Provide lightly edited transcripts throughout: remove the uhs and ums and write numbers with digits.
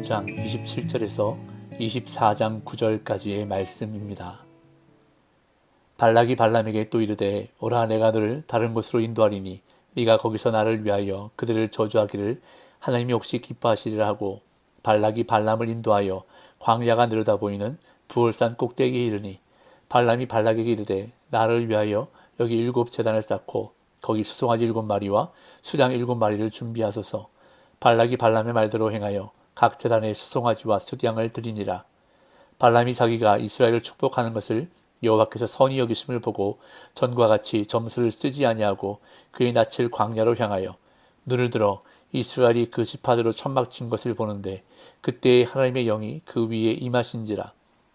13장 27절에서 24장 9절까지의 말씀입니다. 발락이 발람에게 또 이르되 오라 내가 너를 다른 곳으로 인도하리니 네가 거기서 나를 위하여 그들을 저주하기를 하나님이 혹시 기뻐하시리라 하고 발락이 발람을 인도하여 광야가 내려다 보이는 부올산 꼭대기에 이르니 발람이 발락에게 이르되 나를 위하여 여기 7 제단을 쌓고 거기 수송아지 7마리와 수장 7마리를 준비하소서. 발락이 발람의 말대로 행하여 각 제단에 수송아지와 수양을 드리니라. 발람이 자기가 이스라엘을 축복하는 것을 여호와께서 선히 여기심을 보고 전과 같이 점수를 쓰지 아니하고 그의 낯을 광야로 향하여 눈을 들어 이스라엘이 그 지파대로 천막 친 것을 보는데 그때에 하나님의 영이 그 위에 임하신지라.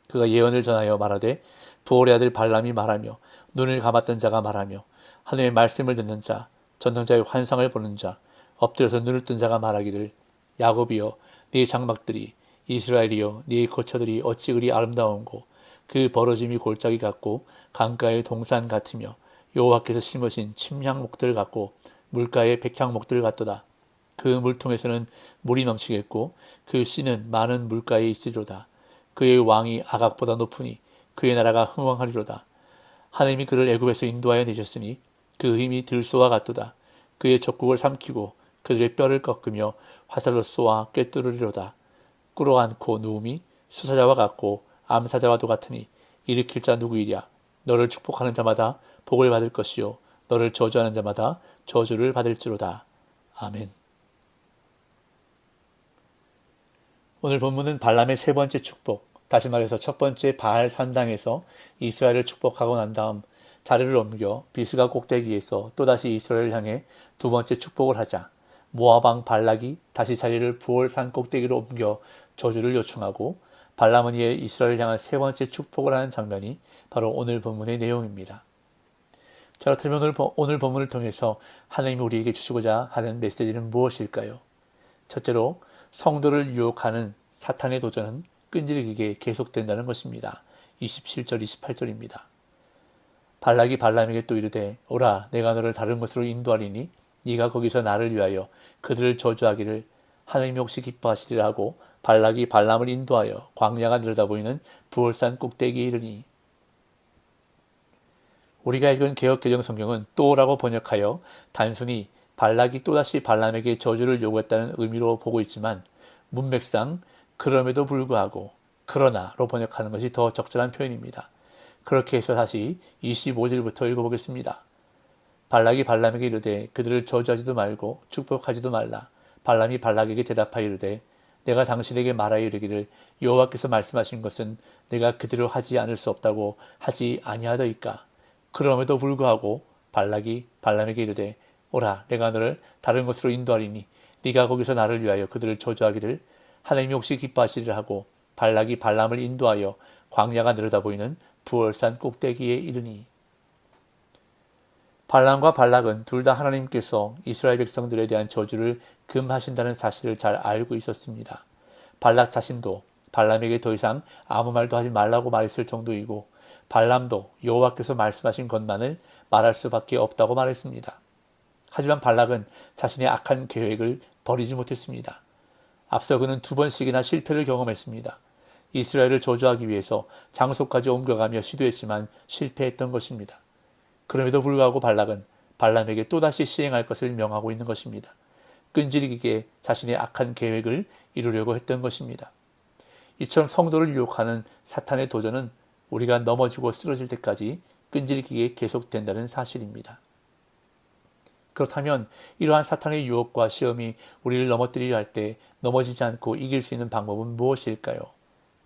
그가 예언을 전하여 말하되 부올의 아들 발람이 말하며 눈을 감았던 자가 말하며 하나님의 말씀을 듣는 자 전능자의 환상을 보는 자 엎드려서 눈을 뜬 자가 말하기를 야곱이여 네 장막들이 이스라엘이여 네 거처들이 어찌 그리 아름다운고 그 벌어짐이 골짜기 같고 강가의 동산 같으며 여호와께서 심으신 침향목들 같고 물가의 백향목들 같도다. 그 물통에서는 물이 넘치겠고 그 씨는 많은 물가에 있으리로다. 그의 왕이 아각보다 높으니 그의 나라가 흥왕하리로다. 하나님이 그를 애굽에서 인도하여 내셨으니 그 힘이 들소와 같도다. 그의 적국을 삼키고 그들의 뼈를 꺾으며 화살로 쏘아 꿰뚫으리로다. 꿇어앉고 누움이 수사자와 같고 암사자와도 같으니 일으킬 자 누구이랴. 너를 축복하는 자마다 복을 받을 것이요 너를 저주하는 자마다 저주를 받을지로다. 아멘. 오늘 본문은 발람의 세 번째 축복, 다시 말해서 첫 번째 바알 산당에서 이스라엘을 축복하고 난 다음 자리를 옮겨 비스가 꼭대기에서 또다시 이스라엘을 향해 두 번째 축복을 하자 모압 왕 발락이 다시 자리를 부올 산 꼭대기로 옮겨 저주를 요청하고 발람은 이에 이스라엘을 향한 세 번째 축복을 하는 장면이 바로 오늘 본문의 내용입니다. 자, 그렇다면 오늘 본문을 통해서 하나님이 우리에게 주시고자 하는 메시지는 무엇일까요? 첫째로 성도를 유혹하는 사탄의 도전은 끈질기게 계속된다는 것입니다. 27절 28절입니다. 발락이 발람에게 또 이르되 오라 내가 너를 다른 곳으로 인도하리니 네가 거기서 나를 위하여 그들을 저주하기를 하나님이 혹시 기뻐하시리라 하고 발락이 발람을 인도하여 광야가 내려다보이는 부올산 꼭대기에 이르니. 우리가 읽은 개역개정 성경은 또라고 번역하여 단순히 발락이 또다시 발람에게 저주를 요구했다는 의미로 보고 있지만 문맥상 그럼에도 불구하고 그러나로 번역하는 것이 더 적절한 표현입니다. 그렇게 해서 다시 25절부터 읽어보겠습니다. 발락이 발람에게 이르되 그들을 저주하지도 말고 축복하지도 말라. 발람이 발락에게 대답하여 이르되 내가 당신에게 말하여 이르기를 여호와께서 말씀하신 것은 내가 그대로 하지 않을 수 없다고 하지 아니하더이까. 그럼에도 불구하고 발락이 발람에게 이르되 오라 내가 너를 다른 곳으로 인도하리니 네가 거기서 나를 위하여 그들을 저주하기를 하나님이 혹시 기뻐하시리라 하고 발락이 발람을 인도하여 광야가 내려다보이는 부올산 꼭대기에 이르니. 발람과 발락은 둘 다 하나님께서 이스라엘 백성들에 대한 저주를 금하신다는 사실을 잘 알고 있었습니다. 발락 자신도 발람에게 더 이상 아무 말도 하지 말라고 말했을 정도이고 발람도 여호와께서 말씀하신 것만을 말할 수밖에 없다고 말했습니다. 하지만 발락은 자신의 악한 계획을 버리지 못했습니다. 앞서 그는 2번씩이나 실패를 경험했습니다. 이스라엘을 저주하기 위해서 장소까지 옮겨가며 시도했지만 실패했던 것입니다. 그럼에도 불구하고 발락은 발람에게 또다시 시행할 것을 명하고 있는 것입니다. 끈질기게 자신의 악한 계획을 이루려고 했던 것입니다. 이처럼 성도를 유혹하는 사탄의 도전은 우리가 넘어지고 쓰러질 때까지 끈질기게 계속된다는 사실입니다. 그렇다면 이러한 사탄의 유혹과 시험이 우리를 넘어뜨리려 할 때 넘어지지 않고 이길 수 있는 방법은 무엇일까요?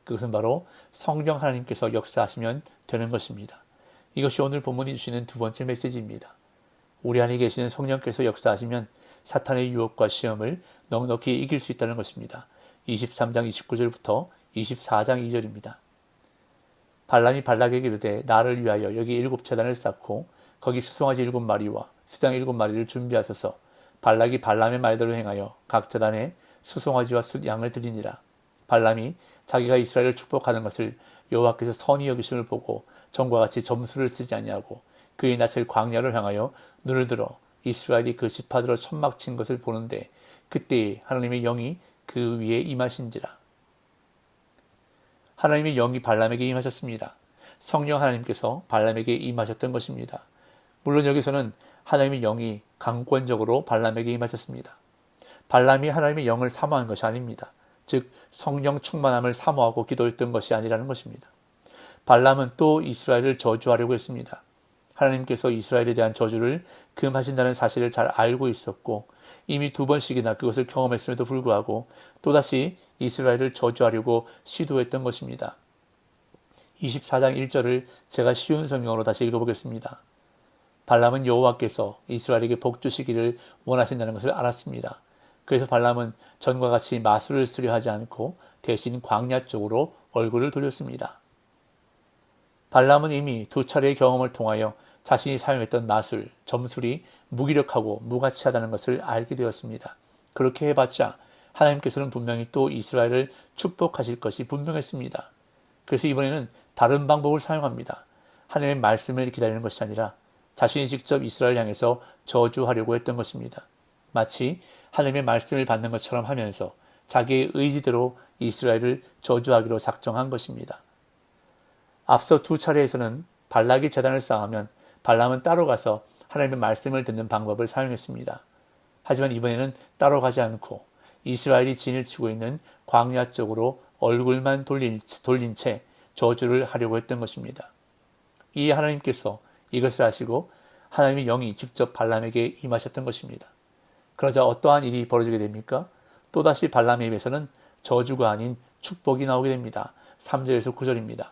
그것은 바로 성령 하나님께서 역사하시면 되는 것입니다. 이것이 오늘 본문이 주시는 두 번째 메시지입니다. 우리 안에 계시는 성령께서 역사하시면 사탄의 유혹과 시험을 넉넉히 이길 수 있다는 것입니다. 23장 29절부터 24장 2절입니다. 발람이 발락에게 이르되 나를 위하여 여기 7 제단을 쌓고 거기 수송아지 7마리와 수장 7마리를 준비하소서. 발락이 발람의 말대로 행하여 각 제단에 수송아지와 숫양을 드리니라. 발람이 자기가 이스라엘을 축복하는 것을 여호와께서 선히 여기심을 보고 전과 같이 점수를 쓰지 아니하고 그의 낯을 광야로 향하여 눈을 들어 이스라엘이 그 지파대로 천막 친 것을 보는데 그때에 하나님의 영이 그 위에 임하신지라. 하나님의 영이 발람에게 임하셨습니다. 성령 하나님께서 발람에게 임하셨던 것입니다. 물론 여기서는 하나님의 영이 강권적으로 발람에게 임하셨습니다. 발람이 하나님의 영을 사모한 것이 아닙니다. 즉 성령 충만함을 사모하고 기도했던 것이 아니라는 것입니다. 발람은 또 이스라엘을 저주하려고 했습니다. 하나님께서 이스라엘에 대한 저주를 금하신다는 사실을 잘 알고 있었고 이미 2번씩이나 그것을 경험했음에도 불구하고 또다시 이스라엘을 저주하려고 시도했던 것입니다. 24장 1절을 제가 쉬운 성경으로 다시 읽어보겠습니다. 발람은 여호와께서 이스라엘에게 복 주시기를 원하신다는 것을 알았습니다. 그래서 발람은 전과 같이 마술을 쓰려 하지 않고 대신 광야 쪽으로 얼굴을 돌렸습니다. 발람은 이미 2차례의 경험을 통하여 자신이 사용했던 마술, 점술이 무기력하고 무가치하다는 것을 알게 되었습니다. 그렇게 해봤자 하나님께서는 분명히 또 이스라엘을 축복하실 것이 분명했습니다. 그래서 이번에는 다른 방법을 사용합니다. 하나님의 말씀을 기다리는 것이 아니라 자신이 직접 이스라엘을 향해서 저주하려고 했던 것입니다. 마치 하나님의 말씀을 받는 것처럼 하면서 자기의 의지대로 이스라엘을 저주하기로 작정한 것입니다. 앞서 2차례에서는 발락이 제단을 쌓으면 발람은 따로 가서 하나님의 말씀을 듣는 방법을 사용했습니다. 하지만 이번에는 따로 가지 않고 이스라엘이 진을 치고 있는 광야 쪽으로 얼굴만 돌린 채 저주를 하려고 했던 것입니다. 이 하나님께서 이것을 아시고 하나님의 영이 직접 발람에게 임하셨던 것입니다. 그러자 어떠한 일이 벌어지게 됩니까? 또다시 발람의 입에서는 저주가 아닌 축복이 나오게 됩니다. 3절에서 9절입니다.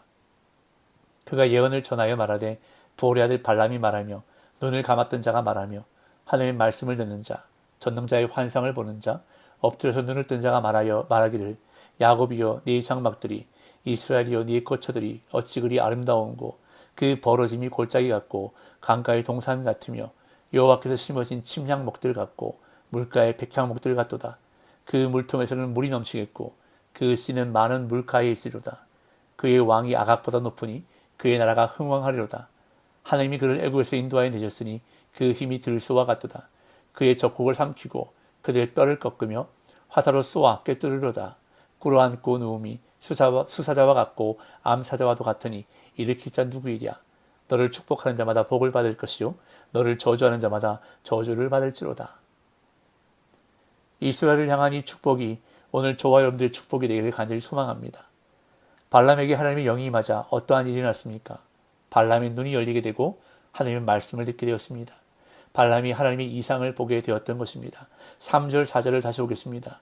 그가 예언을 전하여 말하되 부올의 아들 발람이 말하며 눈을 감았던 자가 말하며 하나님의 말씀을 듣는 자, 전능자의 환상을 보는 자, 엎드려서 눈을 뜬 자가 말하기를 야곱이여 네 장막들이 이스라엘이여 네 거처들이 어찌 그리 아름다운고 그 벌어짐이 골짜기 같고 강가의 동산 같으며 여호와께서 심으신 침향목들 같고 물가의 백향목들 같도다. 그 물통에서는 물이 넘치겠고 그 씨는 많은 물가에 있으리로다. 그의 왕이 아각보다 높으니 그의 나라가 흥왕하리로다. 하나님이 그를 애굽에서 인도하여 내셨으니 그 힘이 들소와 같도다. 그의 적국을 삼키고 그들의 뼈를 꺾으며 화살로 쏘아 꿰뚫으로다. 꿇어앉고 누움이 수사자와 같고 암사자와도 같으니 일으킬 자 누구이랴. 너를 축복하는 자마다 복을 받을 것이요 너를 저주하는 자마다 저주를 받을지로다. 이스라엘을 향한 이 축복이 오늘 저와 여러분들의 축복이 되기를 간절히 소망합니다. 발람에게 하나님의 영이 임하자 어떠한 일이 났습니까? 발람의 눈이 열리게 되고 하나님의 말씀을 듣게 되었습니다. 발람이 하나님의 이상을 보게 되었던 것입니다. 3절 4절을 다시 보겠습니다.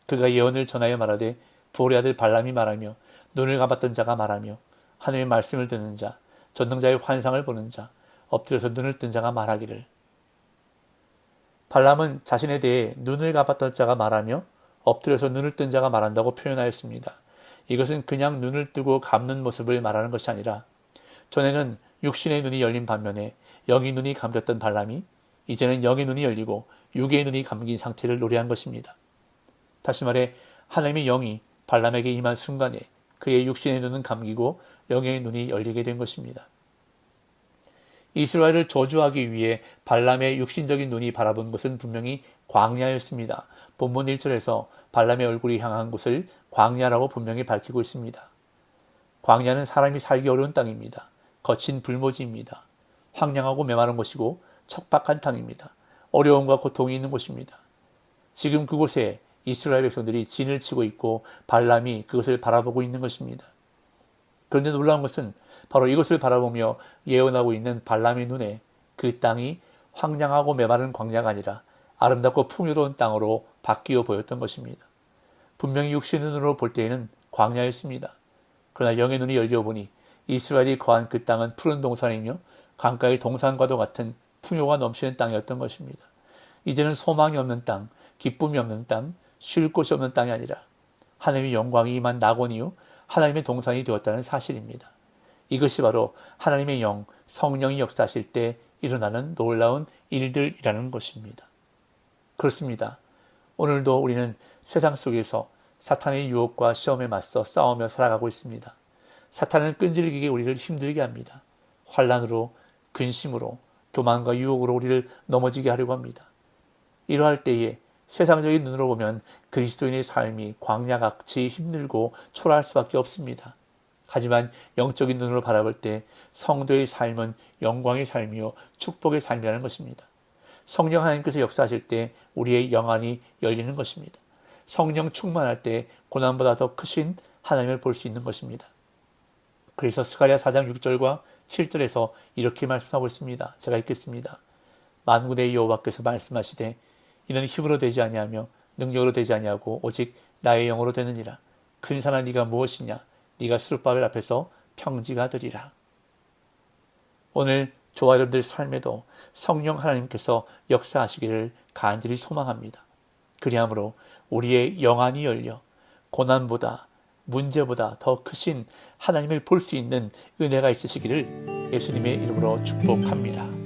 그가 예언을 전하여 말하되 부올의 아들 발람이 말하며 눈을 감았던 자가 말하며 하나님의 말씀을 듣는 자, 전능자의 환상을 보는 자, 엎드려서 눈을 뜬 자가 말하기를. 발람은 자신에 대해 눈을 감았던 자가 말하며 엎드려서 눈을 뜬 자가 말한다고 표현하였습니다. 이것은 그냥 눈을 뜨고 감는 모습을 말하는 것이 아니라 전에는 육신의 눈이 열린 반면에 영의 눈이 감겼던 발람이 이제는 영의 눈이 열리고 육의 눈이 감긴 상태를 노래한 것입니다. 다시 말해 하나님의 영이 발람에게 임한 순간에 그의 육신의 눈은 감기고 영의 눈이 열리게 된 것입니다. 이스라엘을 저주하기 위해 발람의 육신적인 눈이 바라본 것은 분명히 광야였습니다. 본문 1절에서 발람의 얼굴이 향한 곳을 광야라고 분명히 밝히고 있습니다. 광야는 사람이 살기 어려운 땅입니다. 거친 불모지입니다. 황량하고 메마른 곳이고 척박한 땅입니다. 어려움과 고통이 있는 곳입니다. 지금 그곳에 이스라엘 백성들이 진을 치고 있고 발람이 그것을 바라보고 있는 것입니다. 그런데 놀라운 것은 바로 이것을 바라보며 예언하고 있는 발람의 눈에 그 땅이 황량하고 메마른 광야가 아니라 아름답고 풍요로운 땅으로 바뀌어 보였던 것입니다. 분명히 육신의 눈으로 볼 때에는 광야였습니다. 그러나 영의 눈이 열려보니 이스라엘이 거한 그 땅은 푸른 동산이며 강가의 동산과도 같은 풍요가 넘치는 땅이었던 것입니다. 이제는 소망이 없는 땅, 기쁨이 없는 땅, 쉴 곳이 없는 땅이 아니라 하나님의 영광이 임한 낙원이요 하나님의 동산이 되었다는 사실입니다. 이것이 바로 하나님의 영, 성령이 역사하실 때 일어나는 놀라운 일들이라는 것입니다. 그렇습니다. 오늘도 우리는 세상 속에서 사탄의 유혹과 시험에 맞서 싸우며 살아가고 있습니다. 사탄은 끈질기게 우리를 힘들게 합니다. 환난으로, 근심으로, 교만과 유혹으로 우리를 넘어지게 하려고 합니다. 이러할 때에 세상적인 눈으로 보면 그리스도인의 삶이 광야같이 힘들고 초라할 수밖에 없습니다. 하지만 영적인 눈으로 바라볼 때 성도의 삶은 영광의 삶이요 축복의 삶이라는 것입니다. 성령 하나님께서 역사하실 때 우리의 영안이 열리는 것입니다. 성령 충만할 때 고난보다 더 크신 하나님을 볼 수 있는 것입니다. 그래서 스가랴 4장 6절과 7절에서 이렇게 말씀하고 있습니다. 제가 읽겠습니다. 만군의 여호와께서 말씀하시되 이는 힘으로 되지 아니하며 능력으로 되지 아니하고 오직 나의 영으로 되느니라. 근사한 네가 무엇이냐? 네가 수룹바벨 앞에서 평지가 되리라. 오늘 저와 여러분들 삶에도 성령 하나님께서 역사하시기를 간절히 소망합니다. 그리하므로 우리의 영안이 열려 고난보다 문제보다 더 크신 하나님을 볼 수 있는 은혜가 있으시기를 예수님의 이름으로 축복합니다.